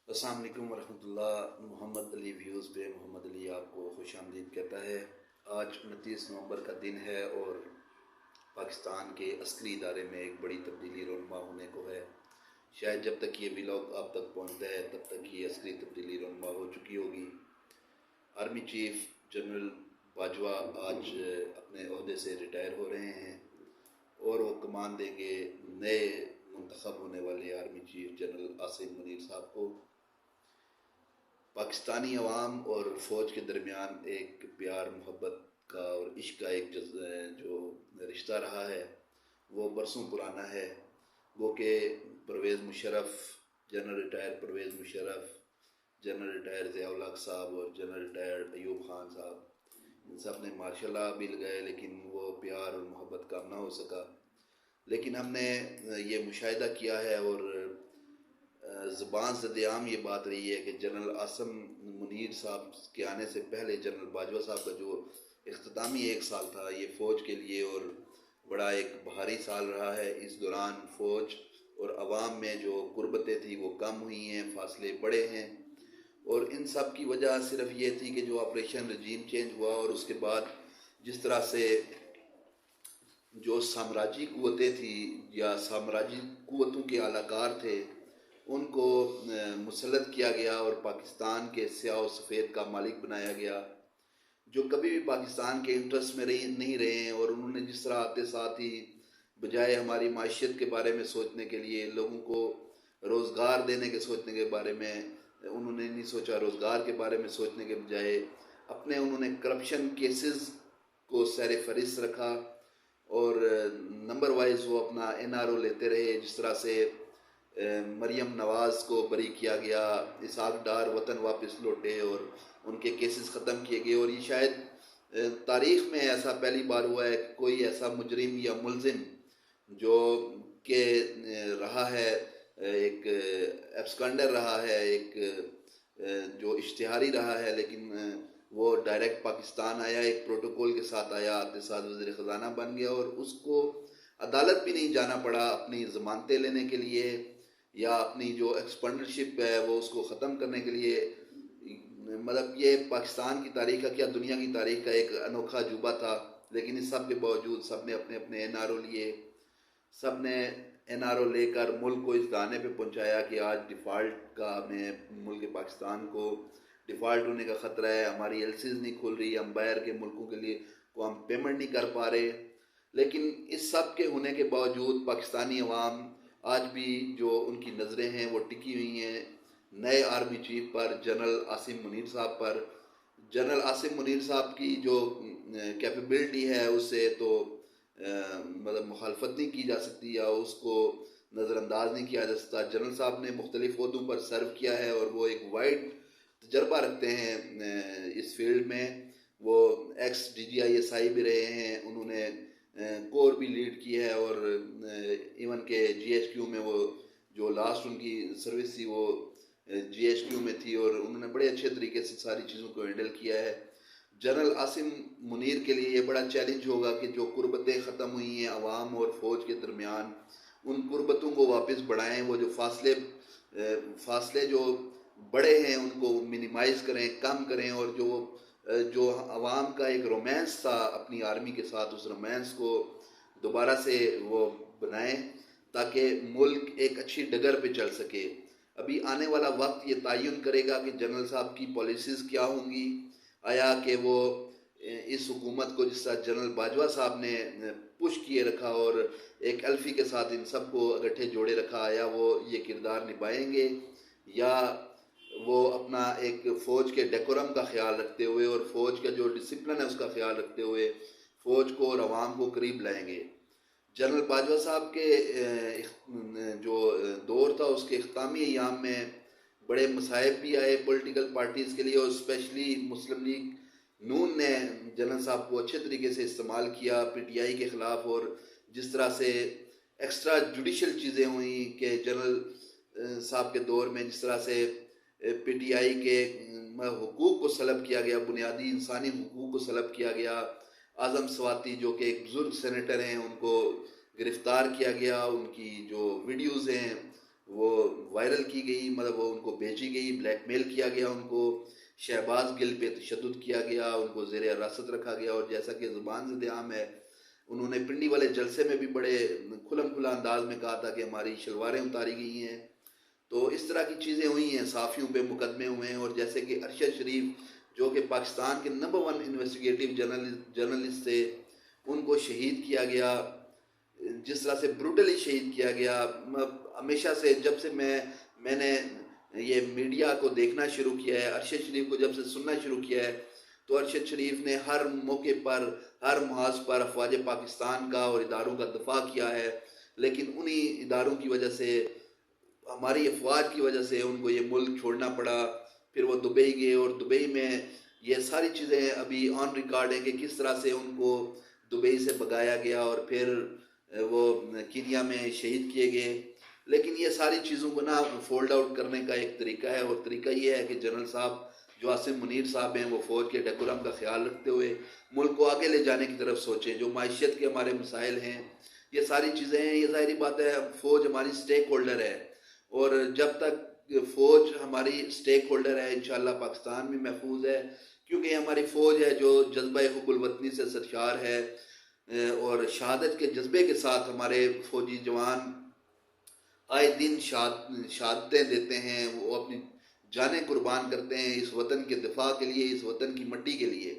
السلام علیکم ورحمۃ اللہ۔ محمد علی ویوز پہ محمد علی آپ کو خوش آمدید کہتا ہے۔ آج 29 نومبر کا دن ہے اور پاکستان کے عسکری ادارے میں ایک بڑی تبدیلی رونما ہونے کو ہے۔ شاید جب تک یہ ولاگ آپ تک پہنچتا ہے تب تک یہ عسکری تبدیلی رونما ہو چکی ہوگی۔ آرمی چیف جنرل باجوہ آج اپنے عہدے سے ریٹائر ہو رہے ہیں اور وہ کمان دیں گے نئے منتخب ہونے والے army chief general Asim Munir صاحب کو۔ پاکستانی عوام اور فوج کے درمیان ایک پیار محبت کا اور عشق کا ایک جو رشتہ رہا ہے وہ برسوں پرانا ہے۔ وہ کہ Pervez Musharraf, general retire Pervez Musharraf, general retire Zia ul-Haq صاحب اور جنرل ریٹائر ایوب خان صاحب، ان سب نے مارشل لا بھی لگائے لیکن وہ پیار اور محبت کام نہ ہو سکا۔ لیکن ہم نے یہ مشاہدہ کیا ہے اور زبان زد عام یہ بات رہی ہے کہ جنرل عاصم منیر صاحب کے آنے سے پہلے جنرل باجوہ صاحب کا جو اختتامی ایک سال تھا یہ فوج کے لیے اور بڑا ایک بھاری سال رہا ہے۔ اس دوران فوج اور عوام میں جو قربتیں تھیں وہ کم ہوئی ہیں، فاصلے بڑے ہیں، اور ان سب کی وجہ صرف یہ تھی کہ جو آپریشن رجیم چینج ہوا اور اس کے بعد جس طرح سے جو سامراجی قوتیں تھیں یا سامراجی قوتوں کے اعلی کار تھے ان کو مسلط کیا گیا اور پاکستان کے سیاہ و سفید کا مالک بنایا گیا، جو کبھی بھی پاکستان کے انٹرسٹ میں نہیں رہے ہیں۔ اور انہوں نے جس طرح آتے ساتھ ہی بجائے ہماری معیشت کے بارے میں سوچنے کے لیے، لوگوں کو روزگار دینے کے سوچنے کے بارے میں انہوں نے نہیں سوچا، روزگار کے بارے میں سوچنے کے بجائے انہوں نے کرپشن کیسز کو سیر فہرست رکھا اور نمبر وائز وہ اپنا NRO لیتے رہے۔ جس طرح سے مریم نواز کو بری کیا گیا، اسحاق ڈار وطن واپس لوٹے اور ان کے کیسز ختم کیے گئے، اور یہ شاید تاریخ میں ایسا پہلی بار ہوا ہے کہ کوئی ایسا مجرم یا ملزم جو کہ رہا ہے، ایک ایبسکانڈر رہا ہے، ایک جو اشتہاری رہا ہے، لیکن وہ ڈائریکٹ پاکستان آیا، ایک پروٹوکول کے ساتھ آیا، آتے ساتھ وزیر خزانہ بن گیا اور اس کو عدالت بھی نہیں جانا پڑا اپنی ضمانتیں لینے کے لیے یا اپنی جو ایکسپینڈرشپ ہے وہ اس کو ختم کرنے کے لیے۔ مطلب یہ پاکستان کی تاریخ کا کیا دنیا کی تاریخ کا ایک انوکھا عجوبہ تھا۔ لیکن اس سب کے باوجود سب نے اپنے اپنے NRO لیے، سب نے NRO لے کر ملک کو اس گانے پہ پہنچایا کہ آج ڈیفالٹ کا ہمیں ملک پاکستان کو ڈیفالٹ ہونے کا خطرہ ہے، ہماری LCs نہیں کھل رہی، ہم باہر کے ملکوں کے لیے کو ہم پیمنٹ نہیں کر پا رہے۔ لیکن اس سب کے ہونے کے باوجود پاکستانی عوام آج بھی جو ان کی نظریں ہیں وہ ٹکی ہوئی ہیں نئے آرمی چیف پر، جنرل عاصم منیر صاحب پر۔ جنرل عاصم منیر صاحب کی جو کیپیبلٹی ہے اس سے تو مطلب مخالفت نہیں کی جا سکتی یا اس کو نظر انداز نہیں کیا جا سکتا۔ جنرل صاحب نے مختلف عہدوں پر سرو کیا ہے اور وہ ایک وائڈ تجربہ رکھتے ہیں اس فیلڈ میں۔ وہ ایکس DGISI بھی رہے ہیں، انہوں نے کور بھی لیڈ کی ہے اور ایون کہ GHQ میں وہ جو لاسٹ ان کی سروس تھی وہ GHQ میں تھی اور انہوں نے بڑے اچھے طریقے سے ساری چیزوں کو ہینڈل کیا ہے۔ جنرل عاصم منیر کے لیے یہ بڑا چیلنج ہوگا کہ جو قربتیں ختم ہوئی ہیں عوام اور فوج کے درمیان ان قربتوں کو واپس بڑھائیں، وہ جو فاصلے جو بڑے ہیں ان کو منیمائز کریں، کم کریں، اور جو عوام کا ایک رومانس تھا اپنی آرمی کے ساتھ اس رومانس کو دوبارہ سے وہ بنائیں تاکہ ملک ایک اچھی ڈگر پہ چل سکے۔ ابھی آنے والا وقت یہ تعین کرے گا کہ جنرل صاحب کی پالیسیز کیا ہوں گی، آیا کہ وہ اس حکومت کو جس طرح جنرل باجوہ صاحب نے پش کیے رکھا اور ایک الفی کے ساتھ ان سب کو اگٹھے جوڑے رکھا، آیا وہ یہ کردار نبھائیں گے یا وہ اپنا ایک فوج کے ڈیکورم کا خیال رکھتے ہوئے اور فوج کا جو ڈسپلن ہے اس کا خیال رکھتے ہوئے فوج کو اور عوام کو قریب لائیں گے۔ جنرل باجوہ صاحب کے جو دور تھا اس کے اختتامی ایام میں بڑے مصائب بھی آئے پولیٹیکل پارٹیز کے لیے، اور اسپیشلی مسلم لیگ نون نے جنرل صاحب کو اچھے طریقے سے استعمال کیا PTI کے خلاف، اور جس طرح سے ایکسٹرا جوڈیشل چیزیں ہوئیں کہ جنرل صاحب کے دور میں جس طرح سے PTI کے حقوق کو سلب کیا گیا، بنیادی انسانی حقوق کو سلب کیا گیا۔ اعظم سواتی جو کہ ایک بزرگ سینیٹر ہیں ان کو گرفتار کیا گیا، ان کی جو ویڈیوز ہیں وہ وائرل کی گئی، مطلب وہ ان کو بیچی گئی، بلیک میل کیا گیا، ان کو شہباز گل پہ تشدد کیا گیا، ان کو زیر حراست رکھا گیا، اور جیسا کہ زبان سے عام ہے انہوں نے پنڈی والے جلسے میں بھی بڑے کھلم کھلا انداز میں کہا تھا کہ ہماری شلواریں اتاری گئی ہیں. تو اس طرح کی چیزیں ہوئی ہیں، صحافیوں پہ مقدمے ہوئے ہیں. اور جیسے کہ ارشد شریف جو کہ پاکستان کے نمبر 1 انویسٹیگیٹو جرنلسٹ تھے، ان کو شہید کیا گیا، جس طرح سے بروٹلی شہید کیا گیا. ہمیشہ سے جب سے میں نے یہ میڈیا کو دیکھنا شروع کیا ہے، ارشد شریف کو جب سے سننا شروع کیا ہے، تو ارشد شریف نے ہر موقع پر، ہر محاذ پر افواج پاکستان کا اور اداروں کا دفاع کیا ہے. لیکن انہی اداروں کی وجہ سے، ہماری افواج کی وجہ سے ان کو یہ ملک چھوڑنا پڑا. پھر وہ دبئی گئے، اور دبئی میں یہ ساری چیزیں ابھی آن ریکارڈ ہیں کہ کس طرح سے ان کو دبئی سے بگایا گیا اور پھر وہ کینیا میں شہید کیے گئے. لیکن یہ ساری چیزوں کو نا فولڈ آؤٹ کرنے کا ایک طریقہ ہے، اور طریقہ یہ ہے کہ جنرل صاحب جو عاصم منیر صاحب ہیں وہ فوج کے ڈیکورم کا خیال رکھتے ہوئے ملک کو آگے لے جانے کی طرف سوچیں. جو معیشت کے ہمارے مسائل ہیں، یہ ساری چیزیں ہیں، یہ ظاہری بات ہے فوج ہماری سٹیک ہولڈر ہے، اور جب تک فوج ہماری سٹیک ہولڈر ہے انشاءاللہ پاکستان بھی محفوظ ہے. کیونکہ ہماری فوج ہے جو جذبہ حب الوطنی سے سرشار ہے، اور شہادت کے جذبے کے ساتھ ہمارے فوجی جوان آئے دن شہادتیں دیتے ہیں، وہ اپنی جانیں قربان کرتے ہیں اس وطن کے دفاع کے لیے، اس وطن کی مٹی کے لیے.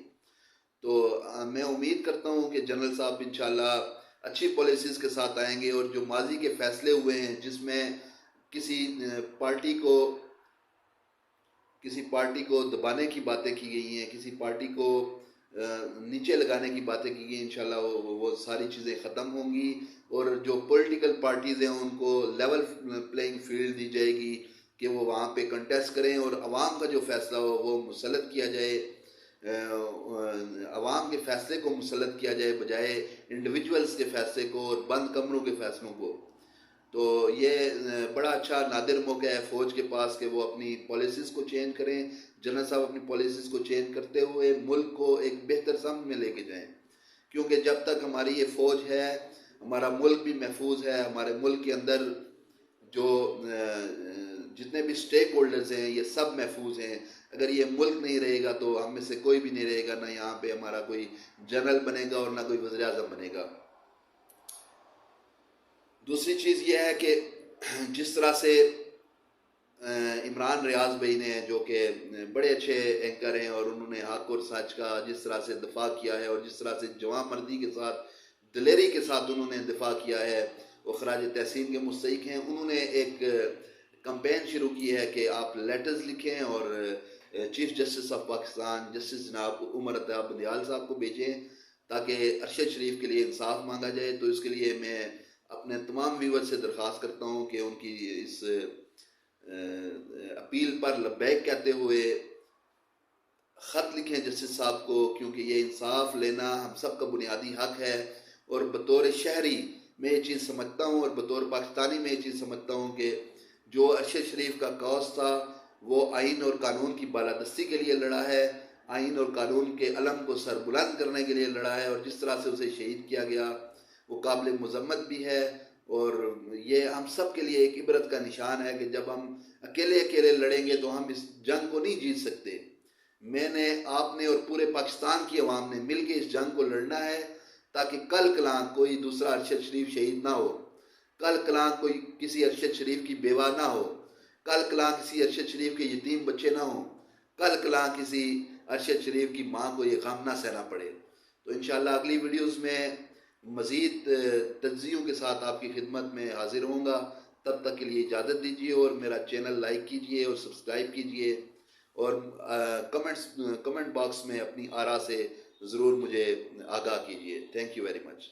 تو میں امید کرتا ہوں کہ جنرل صاحب انشاءاللہ اچھی پالیسیز کے ساتھ آئیں گے، اور جو ماضی کے فیصلے ہوئے ہیں جس میں کسی پارٹی کو دبانے کی باتیں کی گئی ہیں، کسی پارٹی کو نیچے لگانے کی باتیں کی گئی، انشاءاللہ وہ ساری چیزیں ختم ہوں گی. اور جو پولیٹیکل پارٹیز ہیں ان کو لیول پلینگ فیلڈ دی جائے گی کہ وہ وہاں پہ کنٹیسٹ کریں، اور عوام کا جو فیصلہ ہو وہ مسلط کیا جائے، عوام کے فیصلے کو مسلط کیا جائے بجائے انڈیویجولز کے فیصلے کو اور بند کمروں کے فیصلوں کو. تو یہ بڑا اچھا نادر موقع ہے فوج کے پاس کہ وہ اپنی پالیسیز کو چینج کریں. جنرل صاحب اپنی پالیسیز کو چینج کرتے ہوئے ملک کو ایک بہتر سمت میں لے کے جائیں، کیونکہ جب تک ہماری یہ فوج ہے ہمارا ملک بھی محفوظ ہے. ہمارے ملک کے اندر جو جتنے بھی سٹیک ہولڈرز ہیں یہ سب محفوظ ہیں. اگر یہ ملک نہیں رہے گا تو ہم میں سے کوئی بھی نہیں رہے گا، نہ یہاں پہ ہمارا کوئی جنرل بنے گا اور نہ کوئی وزیر اعظم بنے گا. دوسری چیز یہ ہے کہ جس طرح سے عمران ریاض بھائی نے، جو کہ بڑے اچھے اینکر ہیں اور انہوں نے حق اور سچ کا جس طرح سے دفاع کیا ہے، اور جس طرح سے جواں مردی کے ساتھ، دلیری کے ساتھ انہوں نے دفاع کیا ہے، وہ خراج تحسین کے مستحق ہیں. انہوں نے ایک کمپین شروع کی ہے کہ آپ لیٹرز لکھیں اور chief justice of Pakistan justice جناب عمر اتاب بندیال صاحب کو بھیجیں تاکہ ارشد شریف کے لیے انصاف مانگا جائے. تو اس کے لیے میں اپنے تمام ویور سے درخواست کرتا ہوں کہ ان کی اس اپیل پر لبیک کہتے ہوئے خط لکھیں جسٹس صاحب کو، کیونکہ یہ انصاف لینا ہم سب کا بنیادی حق ہے. اور بطور شہری میں یہ چیز سمجھتا ہوں، اور بطور پاکستانی میں یہ چیز سمجھتا ہوں کہ جو ارشد شریف کا کاز تھا وہ آئین اور قانون کی بالادستی کے لیے لڑا ہے، آئین اور قانون کے علم کو سر بلند کرنے کے لیے لڑا ہے، اور جس طرح سے اسے شہید کیا گیا وہ قابل مذمت بھی ہے. اور یہ ہم سب کے لیے ایک عبرت کا نشان ہے کہ جب ہم اکیلے لڑیں گے تو ہم اس جنگ کو نہیں جیت سکتے. میں نے، آپ نے اور پورے پاکستان کی عوام نے مل کے اس جنگ کو لڑنا ہے تاکہ کل کلاں کوئی دوسرا ارشد شریف شہید نہ ہو، کل کلاں کوئی کسی ارشد شریف کی بیوہ نہ ہو، کل کلاں کسی ارشد شریف کے یتیم بچے نہ ہوں، کل کلاں کسی ارشد شریف کی ماں کو یہ غم نہ سہنا پڑے. تو انشاءاللہ اگلی ویڈیوز میں مزید تجزیوں کے ساتھ آپ کی خدمت میں حاضر ہوں گا. تب تک کے لیے اجازت دیجیے، اور میرا چینل لائک کیجیے اور سبسکرائب کیجیے، اور کمنٹ باکس میں اپنی آراء سے ضرور مجھے آگاہ کیجیے. Thank you very much.